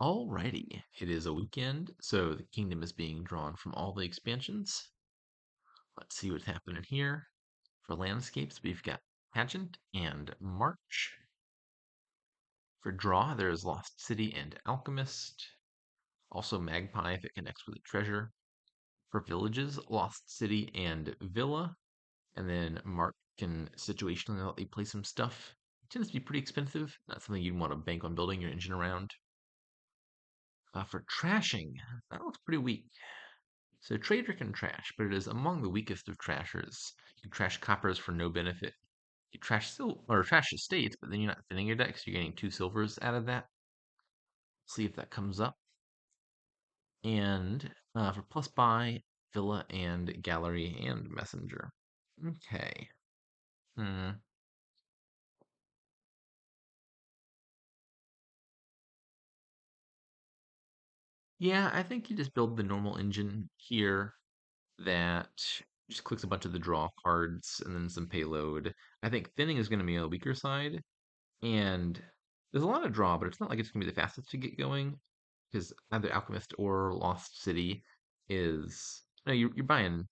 Alrighty, it is a weekend, so the kingdom is being drawn from all the expansions. Let's see what's happening here. For landscapes, we've got Pageant and March. For draw, there is Lost City and Alchemist. Also Magpie if it connects with a treasure. For villages, Lost City and Villa. And then Mark can situationally let you play some stuff. It tends to be pretty expensive, not something you'd want to bank on building your engine around. For trashing, that looks pretty weak. So Trader can trash, but it is among the weakest of trashers. You can trash coppers for no benefit. You trash or trash estates, but then you're not thinning your deck, so you're getting 2 silvers out of that. See if that comes up. And for plus buy, Villa and Gallery and Messenger. Okay. Hmm. Yeah, I think you just build the normal engine here that just clicks a bunch of the draw cards and then some payload. I think thinning is going to be on the weaker side. And there's a lot of draw, but it's not like it's going to be the fastest to get going because either Alchemist or Lost City is you're buying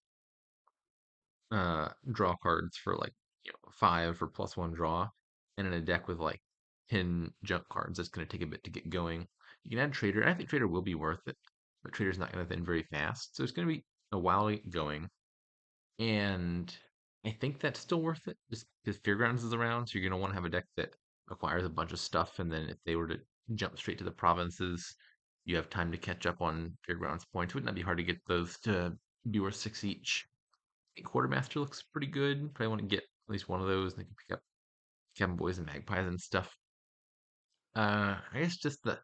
draw cards for like 5 for +1 draw, and in a deck with like 10 junk cards, that's going to take a bit to get going. You can add Trader, and I think Trader will be worth it, but Trader's not going to thin very fast, so it's going to be a while going. And I think that's still worth it just because Fairgrounds is around. So you're going to want to have a deck that acquires a bunch of stuff. And then if they were to jump straight to the provinces, you have time to catch up on Fairgrounds points. Wouldn't that be hard to get those to be worth 6 each? I think Quartermaster looks pretty good. Probably want to get at least one of those and they can pick up Cabin Boys and Magpies and stuff. I guess just the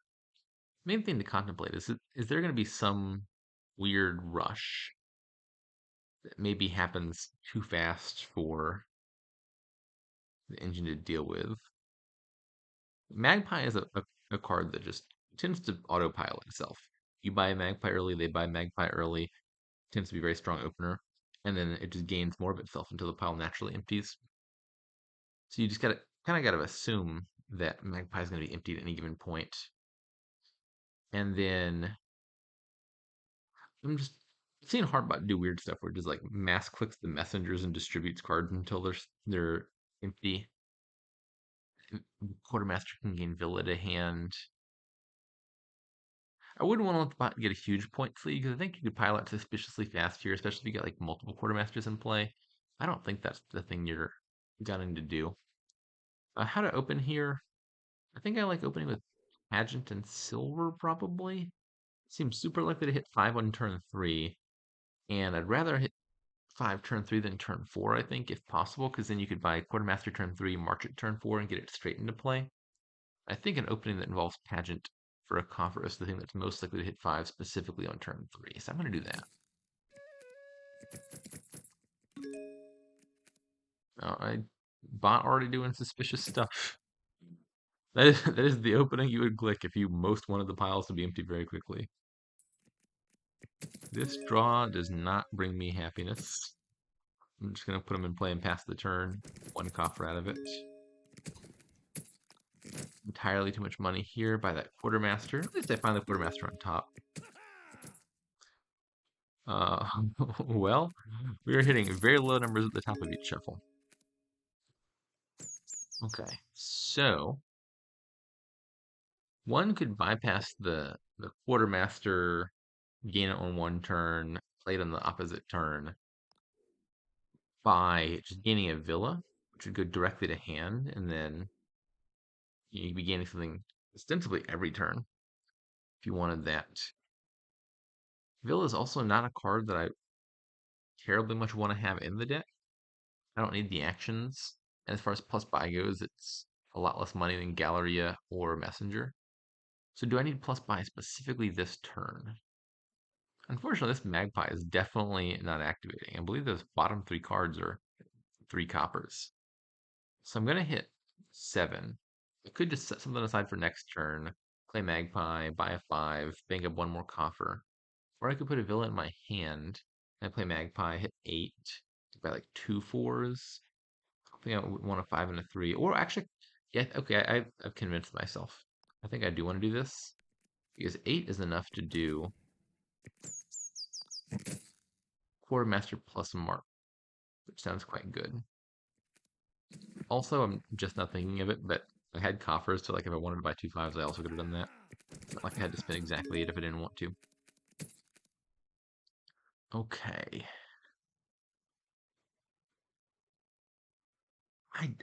main thing to contemplate is there going to be some weird rush that maybe happens too fast for the engine to deal with? Magpie is a card that just tends to autopilot itself. You buy a Magpie early, they buy Magpie early, tends to be a very strong opener, and then it just gains more of itself until the pile naturally empties. So you just gotta kind of gotta assume that Magpie is gonna be emptied at any given point. And then I'm just seeing Heartbot do weird stuff where it just like mass clicks the messengers and distributes cards until they're empty. Quartermaster can gain Villa to hand. I wouldn't want to let the bot get a huge point lead because I think you could pile out suspiciously fast here, especially if you get like multiple quartermasters in play. I don't think that's the thing you're gunning to do. How to open here? I think I like opening with Pageant and Silver probably. Seems super likely to hit 5 on turn 3, and I'd rather hit 5 turn 3 than turn 4, I think, if possible, because then you could buy Quartermaster turn 3, March at turn 4, and get it straight into play. I think an opening that involves Pageant for a coffer is the thing that's most likely to hit 5 specifically on turn 3. So I'm going to do that. I bot already doing suspicious stuff. That is the opening you would click if you most wanted the piles to be empty very quickly. This draw does not bring me happiness. I'm just gonna put them in play and pass the turn. 1 coffer out of it. Entirely too much money here by that quartermaster. At least I find the quartermaster on top. Uh, well, we are hitting very low numbers at the top of each shuffle. Okay, so one could bypass the quartermaster, gain it on 1 turn, play it on the opposite turn by just gaining a villa, which would go directly to hand, and then you'd be gaining something ostensibly every turn if you wanted that. Villa is also not a card that I terribly much want to have in the deck. I don't need the actions. And as far as plus buy goes, it's a lot less money than Galleria or Messenger. So do I need plus buy specifically this turn? Unfortunately, this Magpie is definitely not activating. I believe those bottom 3 cards are 3 coppers. So I'm going to hit 7. I could just set something aside for next turn, play Magpie, buy a 5, bank up 1 more coffer. Or I could put a Villa in my hand and play Magpie, hit 8, buy like 2 4s. I think I would want a 5 and a 3. Or actually, yeah, okay, I've convinced myself. I think I do want to do this. because 8 is enough to do Quartermaster plus Mark, which sounds quite good. Also, I'm just not thinking of it, but I had coffers, so like if I wanted to buy 2 5s, I also could have done that. It's not like I had to spend exactly 8 if I didn't want to. Okay.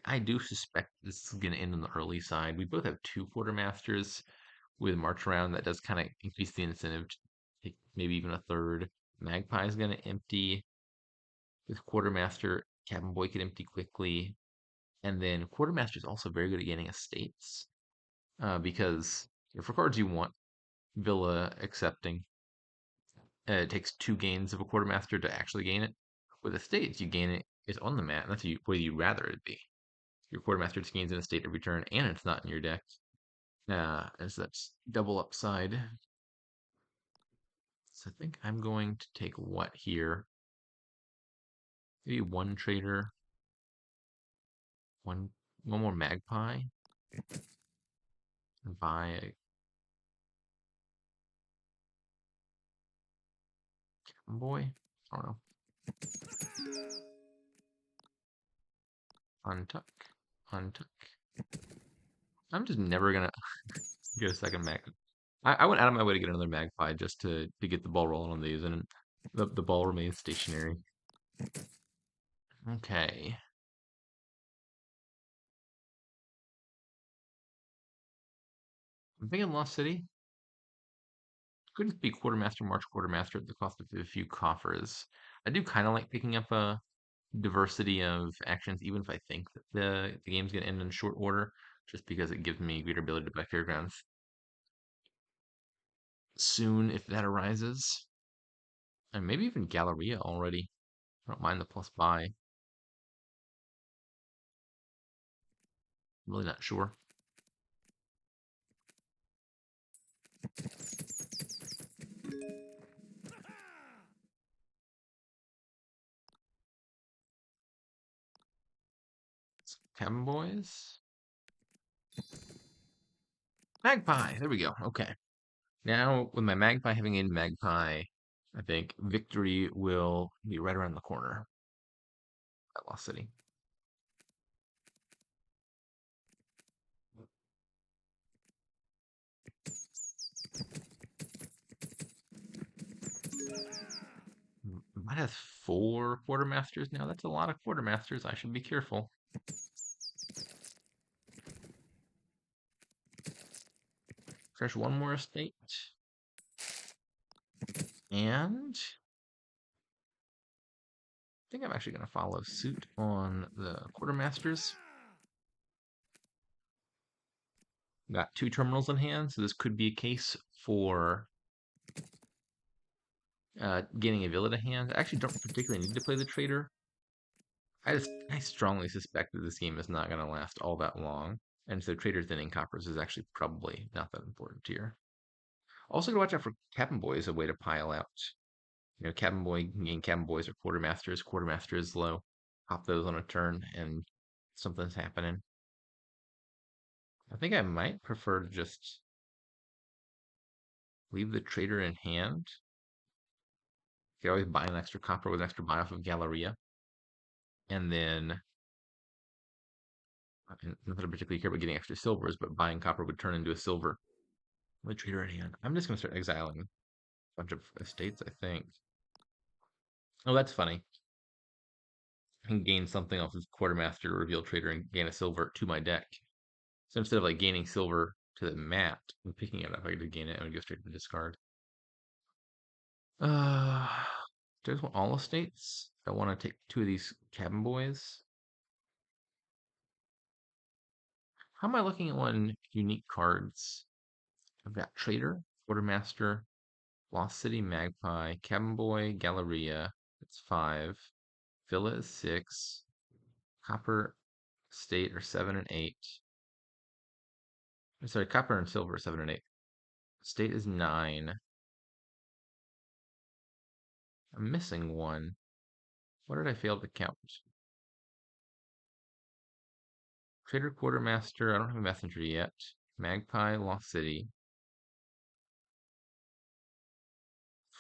I do suspect this is going to end on the early side. We both have 2 quartermasters with March around. That does kind of increase the incentive to take maybe even a third. Magpie is going to empty with Quartermaster. Cabin Boy could empty quickly. And then Quartermaster is also very good at gaining estates because for cards you want, Villa accepting, it takes 2 gains of a Quartermaster to actually gain it. With estates, you gain it, it's on the mat, and that's where you'd rather it be. Your Quartermaster just gains an estate every turn, and it's not in your deck. As that's double upside. So I think I'm going to take what here? Maybe 1 trader, one more Magpie, and buy a Boy. I don't know. Untuck, untuck. I'm just never gonna get a second mag. I went out of my way to get another Magpie just to get the ball rolling on these, and the ball remains stationary. Okay. I'm thinking Lost City. Could just be Quartermaster, March Quartermaster at the cost of a few coffers. I do kind of like picking up a diversity of actions, even if I think that the game's gonna end in short order, just because it gives me greater ability to buy Fairgrounds soon if that arises. And maybe even Galleria already. I don't mind the plus buy. I'm really not sure. Cabin Boys. Magpie. There we go. Okay. Now, with my Magpie having in Magpie, I think victory will be right around the corner at Lost City. Might have 4 quartermasters now. That's a lot of quartermasters. I should be careful. Fresh one more estate. And I think I'm actually going to follow suit on the quartermasters. Got 2 terminals in hand, so this could be a case for getting a villa to hand. I actually don't particularly need to play the trader. I strongly suspect that this game is not going to last all that long, and so trader thinning coppers is actually probably not that important here. Also, gotta watch out for Cabin Boy as a way to pile out. Cabin Boy can gain Cabin Boys or Quartermasters. Quartermaster is low. Pop those on a turn, and something's happening. I think I might prefer to just leave the trader in hand. You could always buy an extra copper with an extra buy off of Galleria. And then, not that I particularly care about getting extra silvers, but buying copper would turn into a silver with trader in hand. I'm just going to start exiling a bunch of estates, I think. Oh, that's funny. I can gain something off of Quartermaster, Reveal Trader, and gain a silver to my deck. So instead of like gaining silver to the mat and picking it up, I could gain it and it would go straight to the discard. Uh, do I just want all estates? I want to take 2 of these Cabin Boys. How am I looking on unique cards? I've got Trader, Quartermaster, Lost City, Magpie, Cabin Boy, Galleria. That's 5. Villa is 6. Copper, State are 7 and 8. Sorry, Copper and Silver are 7 and 8. State is 9. I'm missing one. What did I fail to count? Trader Quartermaster, I don't have a messenger yet. Magpie, Lost City.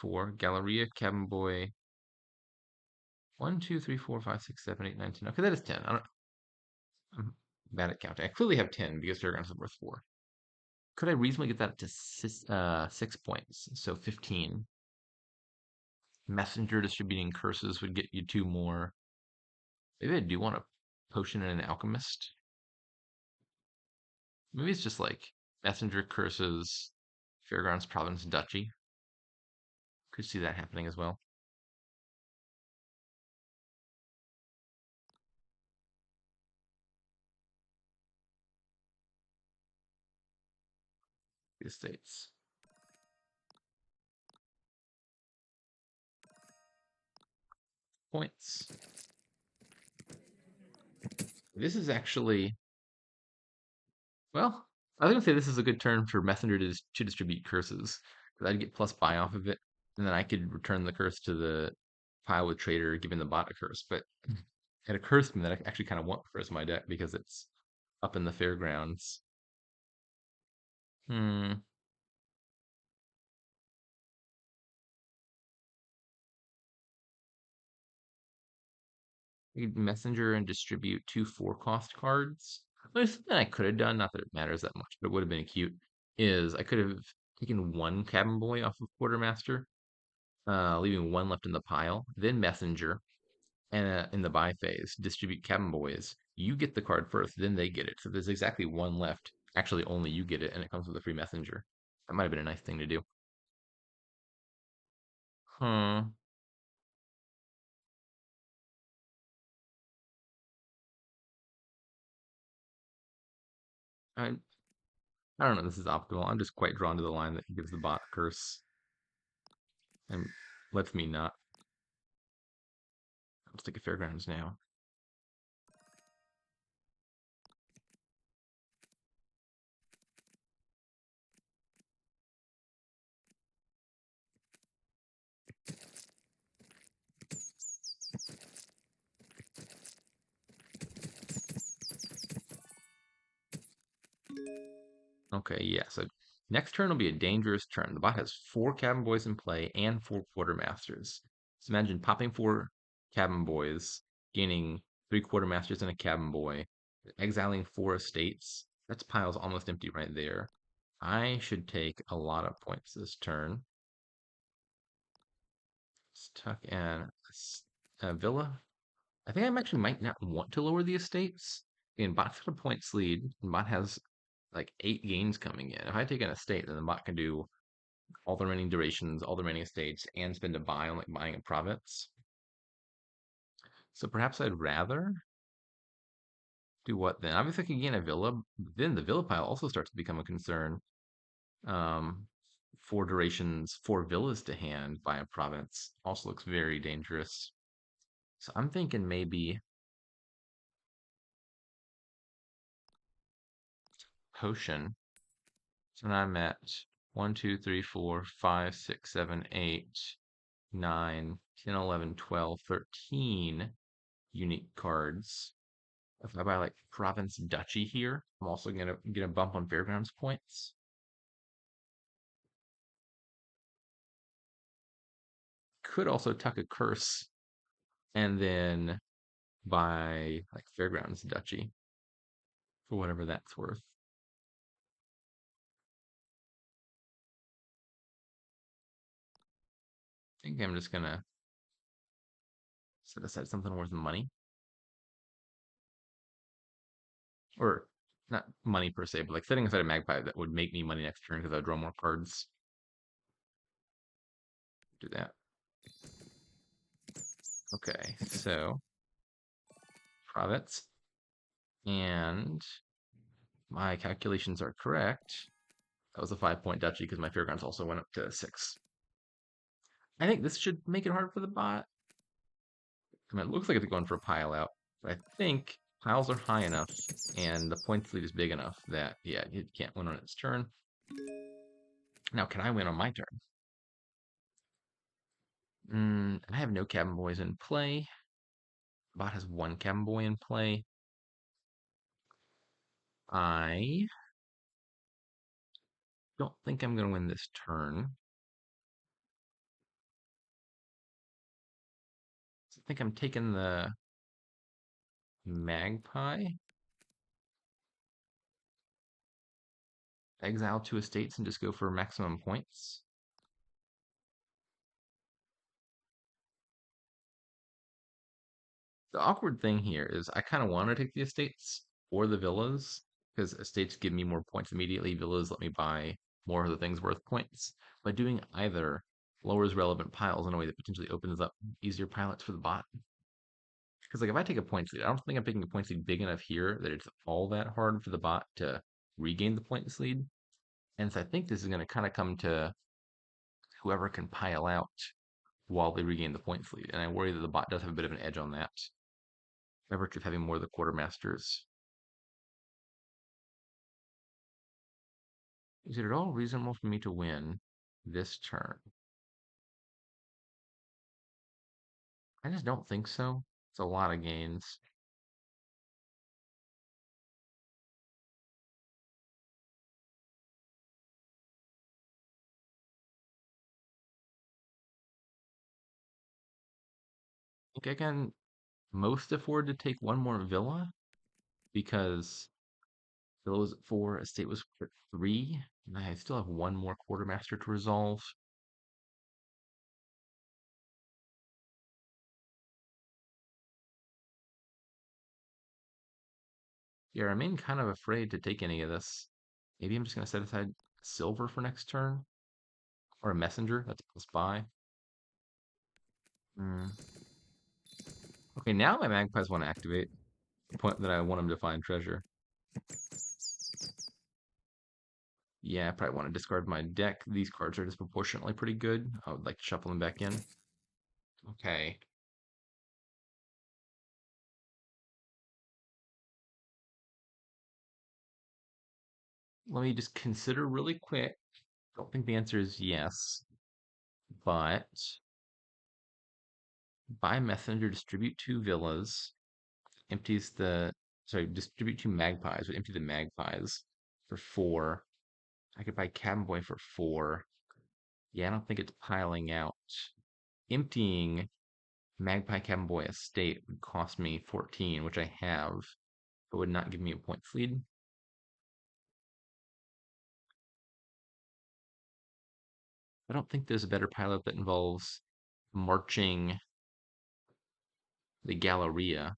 4. Galleria, Cabin Boy. 1, 2, 3, 4, 5, 6, 7, 8, 9, 10. Okay, that is 10. I'm bad at counting. I clearly have 10 because Fairgrounds is worth 4. Could I reasonably get that to 6 points? So 15. Messenger distributing curses would get you 2 more. Maybe I do want a potion and an alchemist. Maybe it's just like messenger curses, Fairgrounds province duchy. Could see that happening as well. The estates. Points. This is actually, well, I was gonna say this is a good turn for messenger to distribute curses. Because I'd get plus buy off of it, and then I could return the curse to the pile with trader, giving the bot a curse. But it occurs to me that I actually kind of want the first in my deck because it's up in the fairgrounds. Hmm. You could messenger and distribute 2 4-cost cards. There's something I could have done, not that it matters that much, but it would have been cute. Is I could have taken 1 cabin boy off of quartermaster, leaving 1 left in the pile, then messenger, and in the buy phase, distribute cabin boys. You get the card first, then they get it. So there's exactly 1 left. Actually, only you get it, and it comes with a free messenger. That might have been a nice thing to do. Huh. I I don't know. This is optimal. I'm just quite drawn to the line that gives the bot a curse and lets me not. Let's take a fairgrounds now. Okay, yeah. So next turn will be a dangerous turn. The bot has 4 cabin boys in play and 4 quartermasters. So imagine popping 4 cabin boys, gaining 3 quartermasters and a cabin boy, exiling 4 estates. That's pile's almost empty right there. I should take a lot of points this turn. Stuck in a villa. I think I actually might not want to lower the estates. And bot's got a points lead, and bot has like 8 gains coming in. If I take an estate, then the bot can do all the remaining durations, all the remaining estates, and spend a buy on like buying a province. So perhaps I'd rather do what then? Obviously, I can gain a villa. Then the villa pile also starts to become a concern. Um, 4 durations, 4 villas to hand by a province also looks very dangerous. So I'm thinking maybe potion. So now I'm at 1, 2, 3, 4, 5, 6, 7, 8, 9, 10, 11, 12, 13 unique cards. If I buy like Province Duchy here, I'm also gonna get a bump on Fairgrounds points. Could also tuck a curse and then buy like Fairgrounds Duchy for whatever that's worth. I think I'm just gonna set aside something worth money. Or not money per se, but like setting aside a magpie that would make me money next turn because I draw more cards. Do that. Okay, so province. And my calculations are correct. That was a 5-point duchy because my fairgrounds also went up to 6. I think this should make it hard for the bot. I mean, it looks like it's going for a pile out, but I think piles are high enough and the points lead is big enough that, yeah, it can't win on its turn. Now, can I win on my turn? I have no cabin boys in play. Bot has 1 cabin boy in play. I don't think I'm going to win this turn. think I'm taking the Magpie, exile 2 estates, and just go for maximum points. The awkward thing here is I kind of want to take the estates or the villas because estates give me more points immediately. Villas let me buy more of the things worth points. But doing either lowers relevant piles in a way that potentially opens up easier pilots for the bot. Because like if I take a points lead, I don't think I'm taking a points lead big enough here that it's all that hard for the bot to regain the points lead. And so I think this is going to kind of come to whoever can pile out while they regain the points lead. And I worry that the bot does have a bit of an edge on that by virtue of having more of the quartermasters. Is it at all reasonable for me to win this turn? I just don't think so. It's a lot of gains. I think I can most afford to take one more villa because villa was at 4, estate was at 3, and I still have one more quartermaster to resolve. Yeah, I remain kind of afraid to take any of this. Maybe I'm just going to set aside silver for next turn or a messenger. That's plus buy. Hmm. Okay, now my magpies want to activate the point that I want them to find treasure. Yeah, I probably want to discard my deck. These cards are disproportionately pretty good. I would like to shuffle them back in. Okay. Let me just consider really quick. Don't think the answer is yes, but buy messenger, distribute 2 villas, empties the sorry, distribute 2 magpies, but empty the magpies for 4. I could buy cabin boy for 4. Yeah, I don't think it's piling out. Emptying magpie cabin boy estate would cost me 14, which I have, but would not give me a points lead. I don't think there's a better pilot that involves marching the Galleria,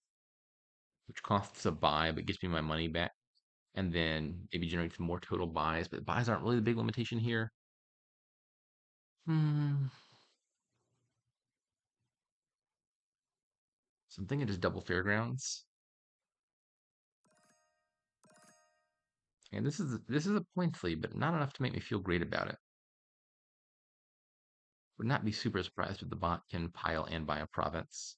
which costs a buy but gets me my money back, and then maybe generates more total buys. But buys aren't really the big limitation here. Hmm. So I'm thinking just double fairgrounds. And this is a points lead, but not enough to make me feel great about it. Would not be super surprised if the bot can pile and buy a province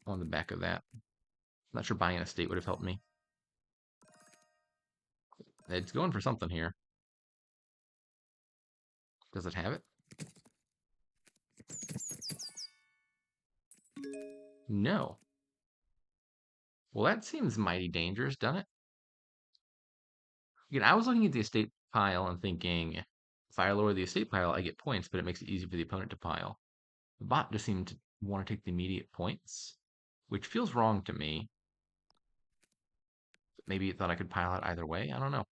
on the back of that. Not sure buying an estate would have helped me. It's going for something here. Does it have it? No. Well, that seems mighty dangerous, doesn't it? Again, I was looking at the estate pile and thinking, if I lower the estate pile, I get points, but it makes it easy for the opponent to pile. The bot just seemed to want to take the immediate points, which feels wrong to me. Maybe it thought I could pile out either way. I don't know.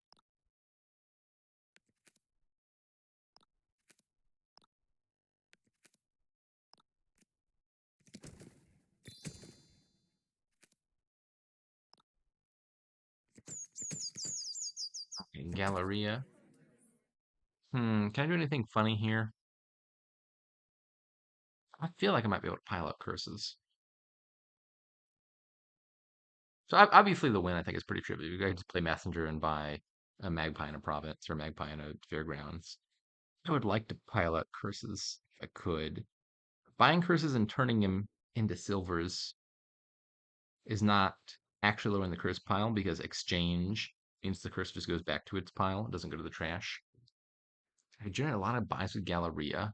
Okay, Galleria. Can I do anything funny here? I feel like I might be able to pile up curses. So obviously the win I think is pretty trivial. You guys just play messenger and buy a magpie in a province or a magpie in a fairgrounds. I would like to pile up curses if I could. Buying curses and turning them into silvers is not actually lowering the curse pile because exchange means the curse just goes back to its pile. It doesn't go to the trash. I generate a lot of buys with Galleria.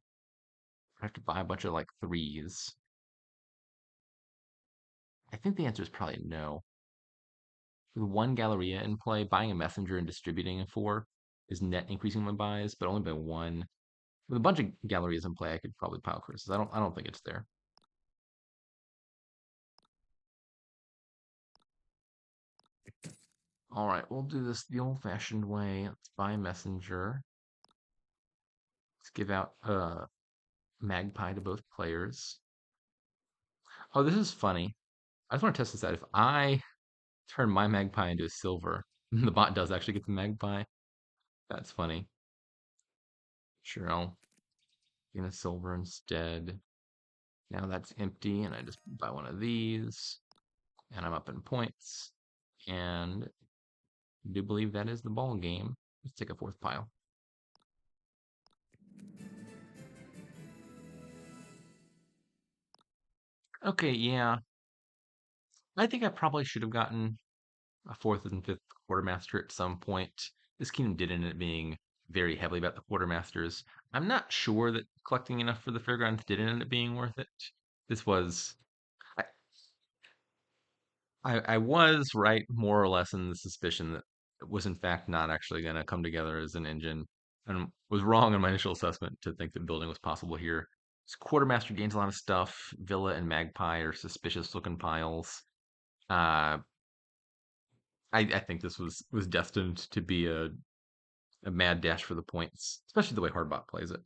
I have to buy a bunch of like threes. I think the answer is probably no. With one Galleria in play, buying a messenger and distributing a 4 is net increasing my buys, but only by 1. With a bunch of Gallerias in play, I could probably pile curses. I don't think it's there. All right, we'll do this the old-fashioned way. Let's buy messenger. Let's give out magpie to both players. Oh, this is funny. I just want to test this out. If I turn my magpie into a silver, the bot does actually get the magpie. That's funny. Sure, I'll get a silver instead. Now that's empty, and I just buy one of these, and I'm up in points. And I do believe that is the ball game. Let's take a fourth pile. Okay, yeah. I think I probably should have gotten a fourth and fifth quartermaster at some point. This kingdom did end up being very heavily about the quartermasters. I'm not sure that collecting enough for the fairgrounds did end up being worth it. This was I, I was right more or less in the suspicion that it was in fact not actually going to come together as an engine, and was wrong in my initial assessment to think that building was possible here. This quartermaster gains a lot of stuff. Villa and Magpie are suspicious looking piles. Uh, I think this was destined to be a mad dash for the points, especially the way Hardbot plays it.